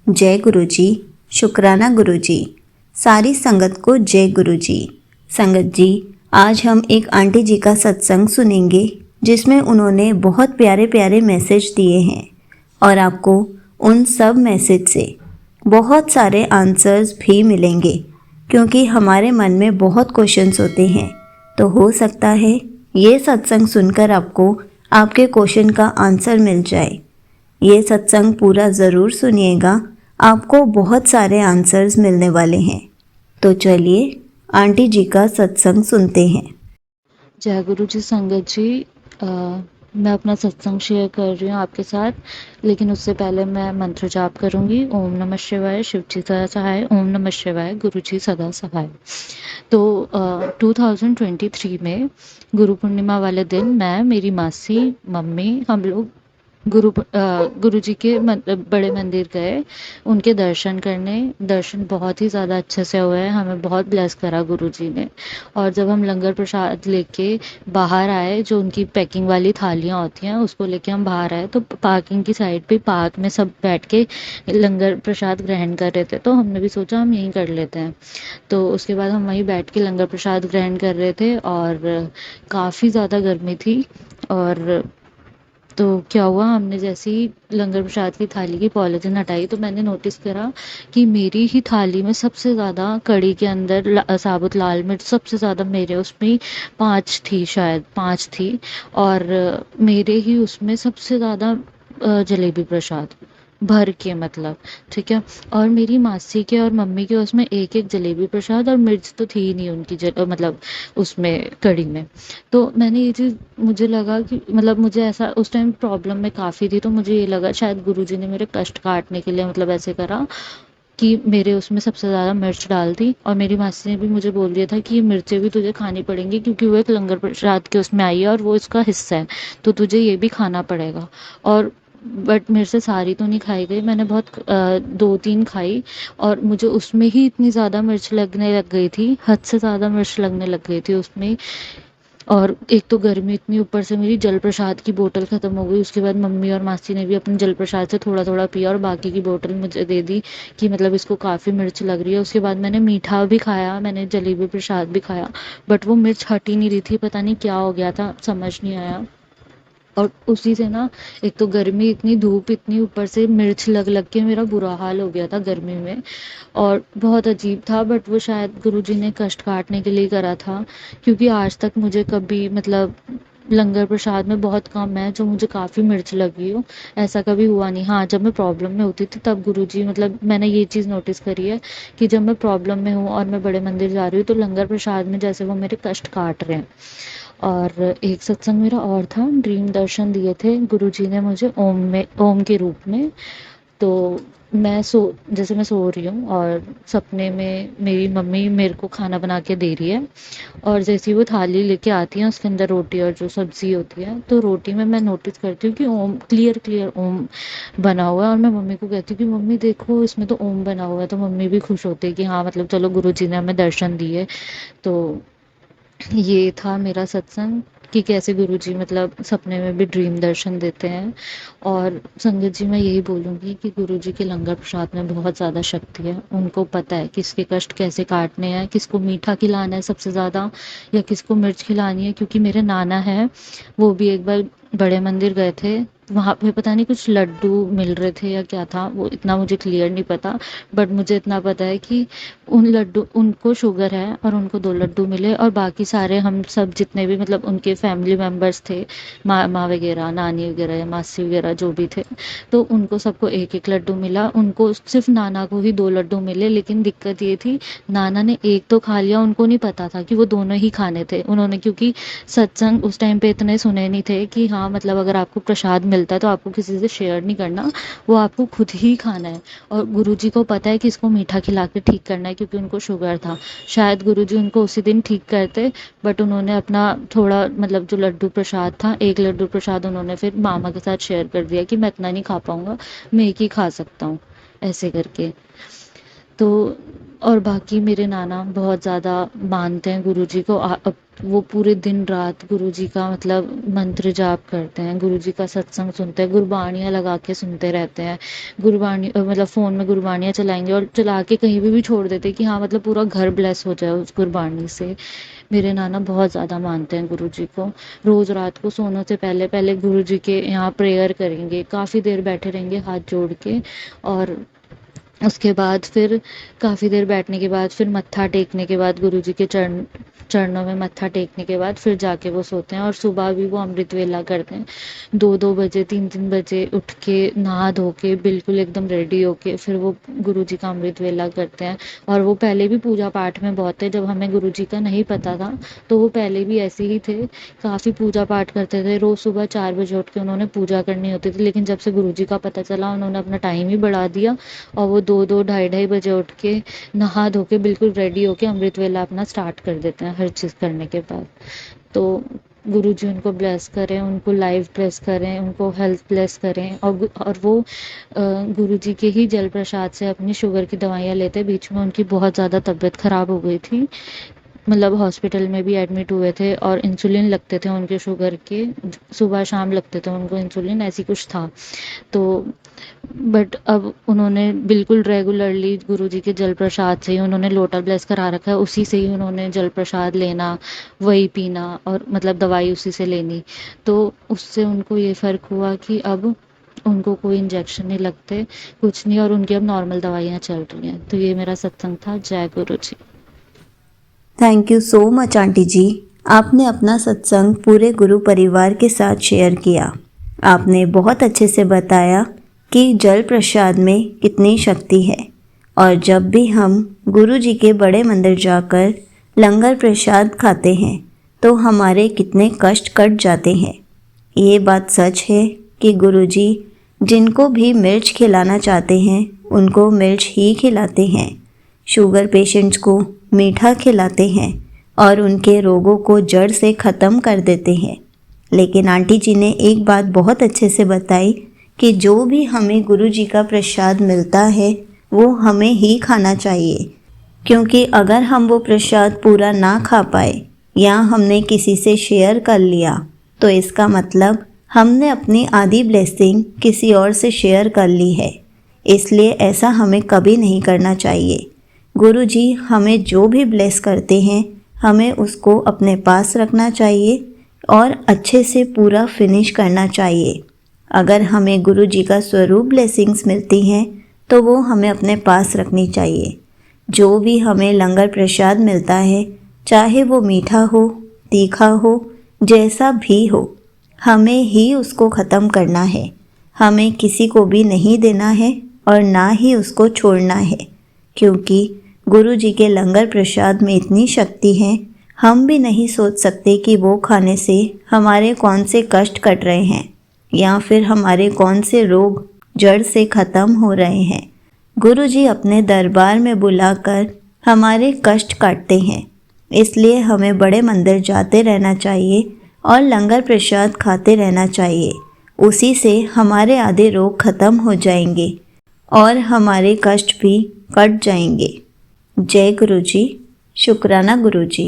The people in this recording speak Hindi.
जय गुरु जी। शुक्राना गुरु जी। सारी संगत को जय गुरु जी। संगत जी, आज हम एक आंटी जी का सत्संग सुनेंगे जिसमें उन्होंने बहुत प्यारे प्यारे मैसेज दिए हैं और आपको उन सब मैसेज से बहुत सारे आंसर्स भी मिलेंगे, क्योंकि हमारे मन में बहुत क्वेश्चंस होते हैं। तो हो सकता है ये सत्संग सुनकर आपको आपके क्वेश्चन का आंसर मिल जाए। ये सत्संग पूरा ज़रूर सुनिएगा, आपको बहुत सारे आंसर्स मिलने वाले हैं। तो चलिए आंटी जी का सत्संग सुनते हैं। जय गुरु जी। संगत जी, मैं अपना सत्संग शेयर कर रही हूँ आपके साथ, लेकिन उससे पहले मैं मंत्र जाप करूँगी। ओम नमः शिवाय, शिव जी सदा सहाय। ओम नमः शिवाय, गुरु जी सदा सहाय। तो 2023 में गुरु पूर्णिमा वाले दिन मैं, मेरी मासी, मम्मी, हम लोग गुरु जी के बड़े मंदिर गए उनके दर्शन करने। दर्शन बहुत ही ज़्यादा अच्छे से हुए हैं, हमें बहुत ब्लेस करा गुरु जी ने। और जब हम लंगर प्रसाद लेके बाहर आए, जो उनकी पैकिंग वाली थालियाँ होती हैं उसको लेके हम बाहर आए, तो पार्किंग की साइड पे पार्क में सब बैठ के लंगर प्रसाद ग्रहण कर रहे थे। तो हमने भी सोचा हम यहीं कर लेते हैं। तो उसके बाद हम वहीं बैठ के लंगर प्रसाद ग्रहण कर रहे थे और काफ़ी ज़्यादा गर्मी थी। और तो क्या हुआ, हमने जैसे ही लंगर प्रसाद की थाली की पॉलीथिन हटाई तो मैंने नोटिस करा कि मेरी ही थाली में सबसे ज़्यादा कड़ी के अंदर साबुत लाल मिर्च सबसे ज़्यादा मेरे उसमें ही 5 थी, शायद 5 थी। और मेरे ही उसमें सबसे ज़्यादा जलेबी प्रसाद भर के, मतलब, ठीक है। और मेरी मासी के और मम्मी के उसमें एक एक जलेबी प्रसाद, और मिर्च तो थी ही नहीं उनकी मतलब उसमें कड़ी में। तो मैंने ये चीज़, मुझे लगा कि मतलब मुझे ऐसा उस टाइम प्रॉब्लम में काफ़ी थी, तो मुझे ये लगा शायद गुरुजी ने मेरे कष्ट काटने के लिए मतलब ऐसे करा कि मेरे उसमें सबसे ज़्यादा मिर्च डाल दी। और मेरी मासी ने भी मुझे बोल दिया था कि ये मिर्चें भी तुझे खानी पड़ेंगी, क्योंकि वो एक लंगर प्रसाद के उसमें आई है और वो इसका हिस्सा है, तो तुझे ये भी खाना पड़ेगा। और बट मेरे से सारी तो नहीं खाई गई, मैंने बहुत 2-3 खाई। और मुझे उसमें ही इतनी ज़्यादा मिर्च लगने लग गई थी, हद से ज़्यादा मिर्च लगने लग गई थी उसमें। और एक तो गर्मी इतनी, ऊपर से मेरी जल प्रसाद की बोतल ख़त्म हो गई। उसके बाद मम्मी और मासी ने भी अपने जल प्रसाद से थोड़ा थोड़ा पिया और बाकी की बोतल मुझे दे दी कि मतलब इसको काफ़ी मिर्च लग रही है। उसके बाद मैंने मीठा भी खाया, मैंने जलेबी प्रसाद भी खाया, बट वो मिर्च हट ही नहीं रही थी, पता नहीं क्या हो गया था, समझ नहीं आया। और उसी से ना, एक तो गर्मी इतनी, धूप इतनी, ऊपर से मिर्च लग लग के मेरा बुरा हाल हो गया था गर्मी में। और बहुत अजीब था, बट वो शायद गुरुजी ने कष्ट काटने के लिए करा था, क्योंकि आज तक मुझे कभी मतलब लंगर प्रसाद में बहुत कम है जो मुझे काफ़ी मिर्च लगी हो, ऐसा कभी हुआ नहीं। हाँ, जब मैं प्रॉब्लम में होती थी तब गुरुजी, मतलब मैंने ये चीज़ नोटिस करी है कि जब मैं प्रॉब्लम में हूँ और मैं बड़े मंदिर जा रही हूँ तो लंगर प्रसाद में जैसे वो मेरे कष्ट काट रहे हैं। और एक सत्संग मेरा और था, ड्रीम दर्शन दिए थे गुरुजी ने मुझे ओम के रूप में। तो जैसे मैं सो रही हूँ और सपने में मेरी मम्मी मेरे को खाना बना के दे रही है, और जैसे ही वो थाली लेके आती है उसके अंदर रोटी और जो सब्जी होती है, तो रोटी में मैं नोटिस करती हूँ कि ओम, क्लियर क्लियर ओम बना हुआ है। और मैं मम्मी को कहती हूँ कि मम्मी देखो इसमें तो ओम बना हुआ है, तो मम्मी भी खुश होती है कि हाँ मतलब चलो गुरुजी ने हमें दर्शन दिए। तो ये था मेरा सत्संग कि कैसे गुरुजी मतलब सपने में भी ड्रीम दर्शन देते हैं। और संगत जी, मैं यही बोलूँगी कि गुरुजी के लंगर प्रसाद में बहुत ज़्यादा शक्ति है। उनको पता है किसके कष्ट कैसे काटने हैं, किसको मीठा खिलाना है सबसे ज़्यादा या किसको मिर्च खिलानी है। क्योंकि मेरे नाना हैं, वो भी एक बार बड़े मंदिर गए थे, वहाँ पे पता नहीं कुछ लड्डू मिल रहे थे या क्या था, वो इतना मुझे क्लियर नहीं पता। बट मुझे इतना पता है कि उन लड्डू, उनको शुगर है और उनको 2 लड्डू मिले, और बाकी सारे हम सब जितने भी मतलब उनके फैमिली मेंबर्स थे, माँ वगैरह, नानी वगैरह या मासी वगैरह जो भी थे, तो उनको सबको एक एक लड्डू मिला। उनको सिर्फ नाना को ही 2 लड्डू मिले, लेकिन दिक्कत ये थी नाना ने एक तो खा लिया, उनको नहीं पता था कि वो दोनों ही खाने थे उन्होंने, क्योंकि सत्संग उस टाइम पे इतने सुने नहीं थे कि हाँ मतलब अगर आपको प्रसाद मिलता है तो आपको किसी से शेयर नहीं करना, वो आपको खुद ही खाना है। और गुरुजी को पता है कि इसको मीठा खिला के ठीक करना है, क्योंकि उनको शुगर था। शायद गुरुजी उनको उसी दिन ठीक करते, बट उन्होंने अपना थोड़ा मतलब जो लड्डू प्रसाद था, एक लड्डू प्रसाद उन्होंने फिर मामा के साथ शेयर कर दिया कि मैं इतना नहीं खा पाऊंगा, मैं एक ही खा सकता हूँ, ऐसे करके। तो और बाकी मेरे नाना बहुत ज़्यादा मानते हैं गुरुजी को। अब वो पूरे दिन रात गुरुजी का मतलब मंत्र जाप करते हैं, गुरुजी का सत्संग सुनते हैं, गुरबाणियाँ लगा के सुनते रहते हैं। गुरबाणी मतलब फ़ोन में गुरबाणियाँ चलाएँगे और चला के कहीं भी छोड़ देते हैं कि हाँ मतलब पूरा घर ब्लेस हो जाए उस गुरबाणी से। मेरे नाना बहुत ज़्यादा मानते हैं गुरुजी को। रोज़ रात को सोने से पहले पहले गुरुजी के यहाँ प्रेयर करेंगे, काफ़ी देर बैठे रहेंगे हाथ जोड़ के, और उसके बाद फिर काफ़ी देर बैठने के बाद फिर मत्था टेकने के बाद गुरुजी के चरणों में मत्था टेकने के बाद फिर जाके वो सोते हैं। और सुबह भी वो अमृत वेला करते हैं, 2-2 बजे 3-3 बजे उठ के नहा धो के बिल्कुल एकदम रेडी होके फिर वो गुरुजी का अमृत वेला करते हैं। और वो पहले भी पूजा पाठ में बहुत थे, जब हमें गुरुजी का नहीं पता था तो वो पहले भी ऐसे ही थे, काफ़ी पूजा पाठ करते थे। रोज़ सुबह 4 बजे उठ के उन्होंने पूजा करनी होती थी, लेकिन जब से गुरुजी का पता चला उन्होंने अपना टाइम ही बढ़ा दिया और वो 2-2 ढाई-ढाई बजे उठ के नहा धो के बिल्कुल रेडी होके अमृत वेला अपना स्टार्ट कर देते हैं हर चीज़ करने के बाद। तो गुरुजी उनको ब्लेस करें, उनको लाइफ ब्लेस करें, उनको हेल्थ ब्लेस करें। और वो गुरुजी के ही जल प्रसाद से अपनी शुगर की दवाइयाँ लेते हैं। बीच में उनकी बहुत ज़्यादा तबीयत ख़राब हो गई थी, मतलब हॉस्पिटल में भी एडमिट हुए थे और इंसुलिन लगते थे उनके शुगर के, सुबह शाम लगते थे उनको इंसुलिन, ऐसी कुछ था। तो बट अब उन्होंने बिल्कुल रेगुलरली गुरुजी के जल प्रसाद से ही उन्होंने लोटा ब्लेस करा रखा है, उसी से ही उन्होंने जल प्रसाद लेना, वही पीना और मतलब दवाई उसी से लेनी। तो उससे उनको ये फ़र्क हुआ कि अब उनको कोई इंजेक्शन नहीं लगते, कुछ नहीं, और उनकी अब नॉर्मल दवाइयाँ चल रही हैं। तो ये मेरा सत्संग था। जय Guru ji. Thank you so much aunty ji. आपने अपना सत्संग पूरे गुरु परिवार के साथ शेयर किया। आपने बहुत अच्छे से बताया कि जल प्रसाद में कितनी शक्ति है, और जब भी हम गुरु जी के बड़े मंदिर जाकर लंगर प्रसाद खाते हैं तो हमारे कितने कष्ट कट जाते हैं। ये बात सच है कि गुरु जी जिनको भी मिर्च खिलाना चाहते हैं उनको मिर्च ही खिलाते हैं, शुगर पेशेंट्स को मीठा खिलाते हैं और उनके रोगों को जड़ से ख़त्म कर देते हैं। लेकिन आंटी जी ने एक बात बहुत अच्छे से बताई कि जो भी हमें गुरु जी का प्रसाद मिलता है वो हमें ही खाना चाहिए, क्योंकि अगर हम वो प्रसाद पूरा ना खा पाए या हमने किसी से शेयर कर लिया तो इसका मतलब हमने अपनी आधी ब्लेसिंग किसी और से शेयर कर ली है। इसलिए ऐसा हमें कभी नहीं करना चाहिए। गुरु जी हमें जो भी ब्लेस करते हैं हमें उसको अपने पास रखना चाहिए और अच्छे से पूरा फिनिश करना चाहिए। अगर हमें गुरु जी का स्वरूप ब्लेसिंग्स मिलती हैं तो वो हमें अपने पास रखनी चाहिए। जो भी हमें लंगर प्रसाद मिलता है, चाहे वो मीठा हो, तीखा हो, जैसा भी हो, हमें ही उसको ख़त्म करना है। हमें किसी को भी नहीं देना है और ना ही उसको छोड़ना है, क्योंकि गुरु जी के लंगर प्रसाद में इतनी शक्ति है, हम भी नहीं सोच सकते कि वो खाने से हमारे कौन से कष्ट कट रहे हैं या फिर हमारे कौन से रोग जड़ से ख़त्म हो रहे हैं। गुरु जी अपने दरबार में बुलाकर हमारे कष्ट काटते हैं। इसलिए हमें बड़े मंदिर जाते रहना चाहिए और लंगर प्रसाद खाते रहना चाहिए। उसी से हमारे आधे रोग खत्म हो जाएंगे और हमारे कष्ट भी कट जाएंगे। जय गुरु जी। शुक्राना गुरु जी।